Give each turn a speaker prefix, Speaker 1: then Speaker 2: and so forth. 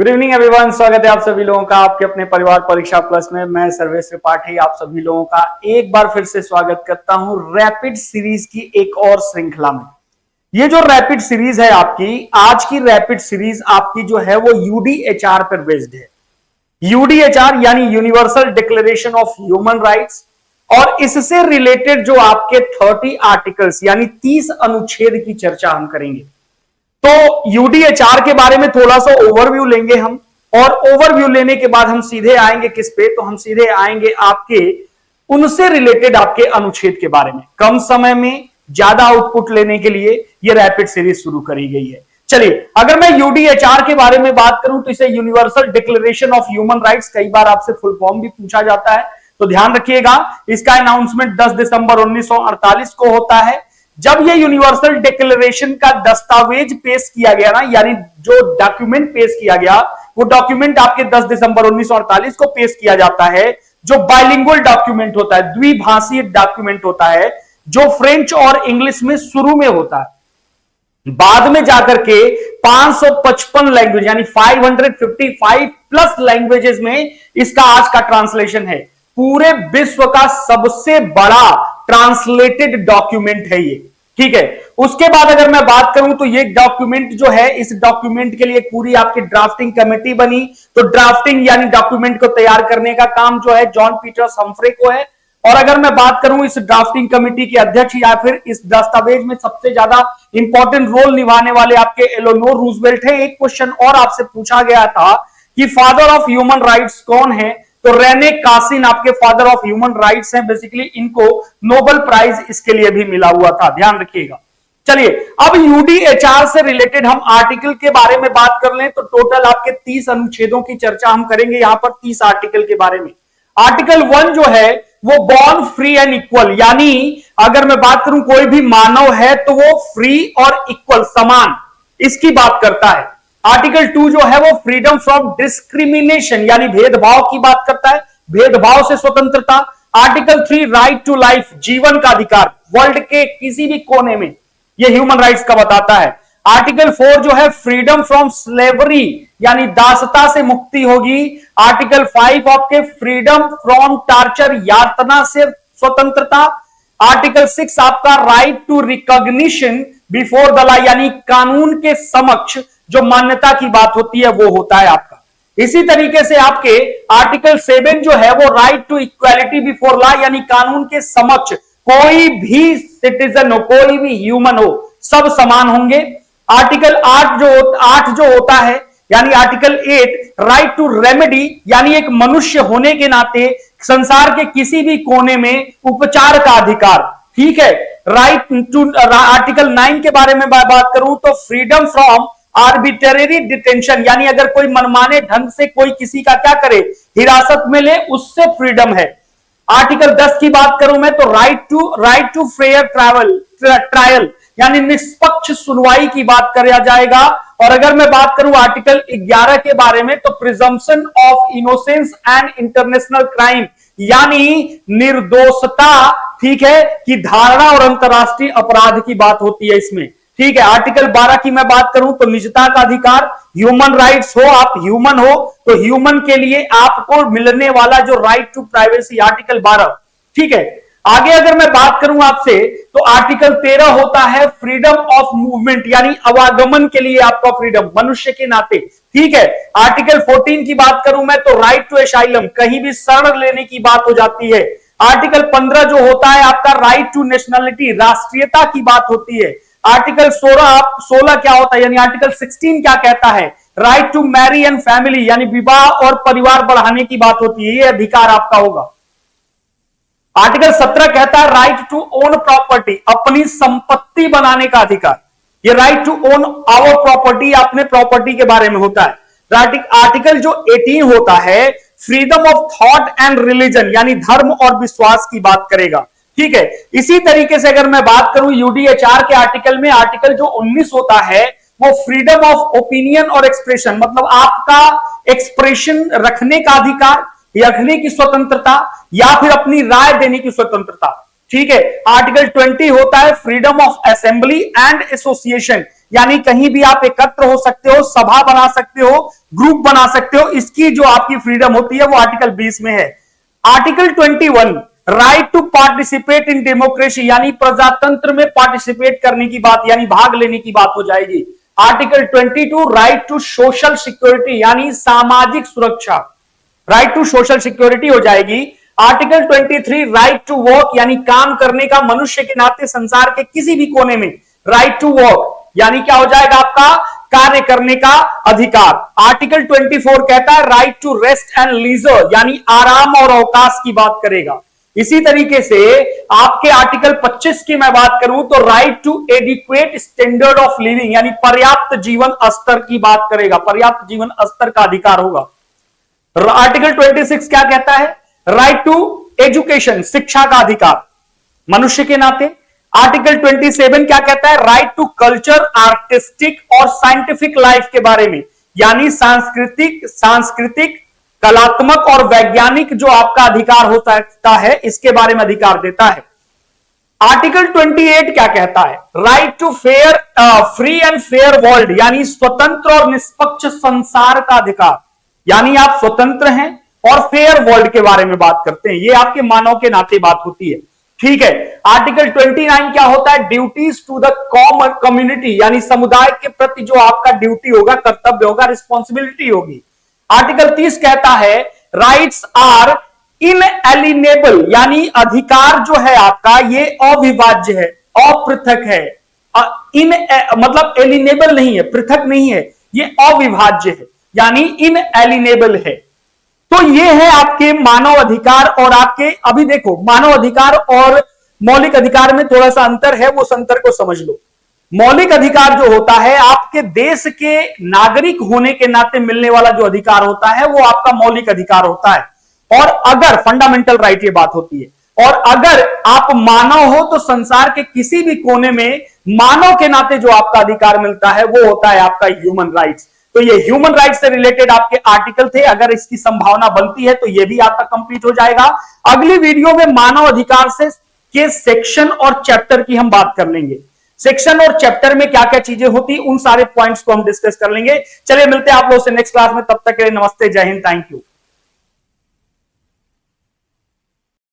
Speaker 1: Good evening everyone, स्वागत है आप सभी लोगों का आपके अपने परिवार परीक्षा प्लस में। मैं सर्वेश त्रिपाठी आप सभी लोगों का एक बार फिर से स्वागत करता हूं रैपिड सीरीज की एक और श्रृंखला में। ये जो रैपिड सीरीज है आपकी, आज की रैपिड सीरीज आपकी जो है वो यूडीएचआर पर बेस्ड है। यूडीएचआर यानी universal declaration of human rights, और इससे रिलेटेड जो आपके 30 आर्टिकल्स यानी 30 अनुच्छेद की चर्चा हम करेंगे। तो यूडीएचआर के बारे में थोड़ा सा ओवरव्यू लेंगे हम, और ओवरव्यू लेने के बाद हम सीधे आएंगे किस पे, तो हम सीधे आएंगे आपके उनसे रिलेटेड आपके अनुच्छेद के बारे में। कम समय में ज्यादा आउटपुट लेने के लिए ये रैपिड सीरीज शुरू करी गई है। चलिए, अगर मैं यूडीएचआर के बारे में बात करूं तो इसे universal declaration of human rights, कई बार आपसे फुल फॉर्म भी पूछा जाता है, तो ध्यान रखिएगा। इसका अनाउंसमेंट 10 दिसंबर 1948 को होता है। जब ये यूनिवर्सल डिक्लेरेशन का दस्तावेज पेश किया गया ना, यानी जो डॉक्यूमेंट पेश किया गया, वो डॉक्यूमेंट आपके 10 दिसंबर 1948 को पेश किया जाता है, जो बाइलिंगुअल डॉक्यूमेंट होता है, द्विभाषीय डॉक्यूमेंट होता है, जो फ्रेंच और इंग्लिश में शुरू में होता है। बाद में जाकर के 555 लैंग्वेज यानी 555 प्लस लैंग्वेजेस में इसका आज का ट्रांसलेशन है। पूरे विश्व का सबसे बड़ा ट्रांसलेटेड डॉक्यूमेंट है ये, ठीक है। उसके बाद अगर मैं बात करूं तो ये डॉक्यूमेंट जो है, इस डॉक्यूमेंट के लिए पूरी आपकी ड्राफ्टिंग कमेटी बनी। तो ड्राफ्टिंग यानी डॉक्यूमेंट को तैयार करने का काम जो है जॉन पीटर्स हम्फ्रे को है। और अगर मैं बात करूं इस ड्राफ्टिंग कमेटी के अध्यक्ष या फिर इस दस्तावेज में सबसे ज्यादा इंपॉर्टेंट रोल निभाने वाले आपके एलेनोर रूजवेल्ट है। एक क्वेश्चन और आपसे पूछा गया था कि फादर ऑफ ह्यूमन राइट्स कौन है, तो रेने कासिन आपके फादर ऑफ ह्यूमन राइट्स हैं। बेसिकली इनको नोबेल प्राइज इसके लिए भी मिला हुआ था, ध्यान रखिएगा। चलिए, अब यूडीएचआर से रिलेटेड हम आर्टिकल के बारे में बात कर लें तो टोटल आपके 30 अनुच्छेदों की चर्चा हम करेंगे यहां पर 30 आर्टिकल के बारे में। आर्टिकल 1 जो है वो बॉर्न फ्री एंड इक्वल, यानी अगर मैं बात करूं कोई भी मानव है तो वो फ्री और इक्वल, समान, इसकी बात करता है। आर्टिकल 2 जो है वो फ्रीडम फ्रॉम डिस्क्रिमिनेशन यानी भेदभाव की बात करता है, भेदभाव से स्वतंत्रता। आर्टिकल 3 राइट टू लाइफ, जीवन का अधिकार, वर्ल्ड के किसी भी कोने में, ये ह्यूमन राइट्स का बताता है। आर्टिकल 4 जो है फ्रीडम फ्रॉम स्लेवरी यानी दासता से मुक्ति होगी। आर्टिकल 5 आपके फ्रीडम फ्रॉम टार्चर, यातना से स्वतंत्रता। आर्टिकल 6 आपका right to recognition before the law यानी कानून के समक्ष जो मान्यता की बात होती है वो होता है आपका। इसी तरीके से आपके आर्टिकल 7 जो है वो right to equality before law यानी कानून के समक्ष कोई भी सिटीजन हो, कोई भी ह्यूमन हो, सब समान होंगे। आर्टिकल 8 जो होता है यानी आर्टिकल 8 राइट टू रेमेडी यानी एक मनुष्य होने के नाते संसार के किसी भी कोने में उपचार का अधिकार, ठीक है। राइट टू आर्टिकल 9 के बारे में बात करूं तो फ्रीडम फ्रॉम आर्बिट्रेरी डिटेंशन यानी अगर कोई मनमाने ढंग से कोई किसी का क्या करे, हिरासत में ले, उससे फ्रीडम है। आर्टिकल 10 की बात करूं मैं तो राइट टू फेयर ट्रायल यानी निष्पक्ष सुनवाई की बात किया जाएगा। और अगर मैं बात करूं आर्टिकल 11 के बारे में तो presumption of innocence and international crime यानी निर्दोषता, ठीक है, की धारणा और अंतरराष्ट्रीय अपराध की बात होती है इसमें, ठीक है। आर्टिकल 12 की मैं बात करूं तो निजता का अधिकार, ह्यूमन राइट्स हो, आप ह्यूमन हो तो ह्यूमन के लिए आपको मिलने वाला जो राइट टू प्राइवेसी, आर्टिकल 12, ठीक है। आगे अगर मैं बात करूं आपसे तो आर्टिकल 13 होता है फ्रीडम ऑफ मूवमेंट यानी आवागमन के लिए आपका फ्रीडम, मनुष्य के नाते, ठीक है। आर्टिकल 14 की बात करूं मैं तो राइट टू एसाइलम, कहीं भी शरण लेने की बात हो जाती है। आर्टिकल 15 जो होता है आपका राइट टू नेशनलिटी, राष्ट्रीयता की बात होती है। आर्टिकल 16 क्या होता है यानी आर्टिकल 16 क्या कहता है, right to marry and family यानी विवाह और परिवार बढ़ाने की बात होती है, ये अधिकार आपका होगा। आर्टिकल 17 कहता है राइट टू ओन प्रॉपर्टी, अपनी संपत्ति बनाने का अधिकार, ये right to own our property, अपने प्रॉपर्टी के बारे में होता है। आर्टिकल जो 18 होता है freedom of thought and religion यानी धर्म और विश्वास की बात करेगा, ठीक है। इसी तरीके से अगर मैं बात करूं यूडीएचआर के आर्टिकल में, आर्टिकल जो 19 होता है वो फ्रीडम ऑफ ओपिनियन और एक्सप्रेशन मतलब आपका एक्सप्रेशन रखने का अधिकार, रखने की स्वतंत्रता या फिर अपनी राय देने की स्वतंत्रता, ठीक है। आर्टिकल 20 होता है freedom of assembly and association, यानी कहीं भी आप एकत्र हो सकते हो, सभा बना सकते हो, ग्रुप बना सकते हो, इसकी जो आपकी फ्रीडम होती है वो आर्टिकल 20 में है। Article 21 right to participate in democracy, यानी प्रजातंत्र में पार्टिसिपेट करने की बात, यानी भाग लेने की बात हो जाएगी। Article 22 right to social security, यानी सामाजिक सुरक्षा, राइट टू सोशल सिक्योरिटी हो जाएगी। आर्टिकल 23 राइट टू वर्क, यानी काम करने का, मनुष्य के नाते संसार के किसी भी कोने में राइट टू वर्क, यानी क्या हो जाएगा आपका कार्य करने का अधिकार। आर्टिकल 24 कहता है right to rest and leisure, यानी आराम और अवकाश की बात करेगा। इसी तरीके से आपके आर्टिकल 25 की मैं बात करूं तो right to adequate standard of living, यानी पर्याप्त जीवन स्तर की बात करेगा, पर्याप्त जीवन स्तर का अधिकार होगा। आर्टिकल 26 क्या कहता है? राइट टू एजुकेशन, शिक्षा का अधिकार मनुष्य के नाते। आर्टिकल 27 क्या कहता है? राइट टू कल्चर, आर्टिस्टिक और साइंटिफिक लाइफ के बारे में, यानी सांस्कृतिक, कलात्मक और वैज्ञानिक जो आपका अधिकार हो सकता है, इसके बारे में अधिकार देता है। आर्टिकल 28 क्या कहता है? Right to fair, free and fair world, यानी स्वतंत्र और निष्पक्ष संसार का अधिकार, यानी आप स्वतंत्र हैं और फेयर वर्ल्ड के बारे में बात करते हैं, ये आपके मानव के नाते बात होती है। ठीक है। आर्टिकल 29 क्या होता है? Duties to the common community, यानी समुदाय के प्रति जो आपका ड्यूटी होगा, कर्तव्य होगा, रिस्पॉन्सिबिलिटी होगी। आर्टिकल 30 कहता है राइट्स आर इनएलिनेबल, यानी अधिकार जो है आपका ये अविभाज्य है, अपृथक है, मतलब एलिनेबल नहीं है, पृथक नहीं है, ये अविभाज्य है, यानी इनएलिनेबल है। तो ये है आपके मानव अधिकार। और आपके अभी देखो, मानव अधिकार और मौलिक अधिकार में थोड़ा सा अंतर है, उस अंतर को समझ लो। मौलिक अधिकार जो होता है आपके देश के नागरिक होने के नाते मिलने वाला जो अधिकार होता है वो आपका मौलिक अधिकार होता है। और अगर फंडामेंटल राइट ये बात होती है, और अगर आप मानव हो तो संसार के किसी भी कोने में मानव के नाते जो आपका अधिकार मिलता है वो होता है आपका ह्यूमन राइट्स। तो ये ह्यूमन राइट्स से रिलेटेड आपके आर्टिकल थे, अगर इसकी संभावना बनती है तो ये भी आपका कंप्लीट हो जाएगा। अगली वीडियो में मानव अधिकार से के सेक्शन और चैप्टर की हम बात कर लेंगे। सेक्शन और चैप्टर में क्या क्या चीजें होती, उन सारे पॉइंट्स को हम डिस्कस कर लेंगे। चलिए मिलते हैं आप लोगों से नेक्स्ट क्लास में, तब तक के लिए नमस्ते, जय हिंद, थैंक यू।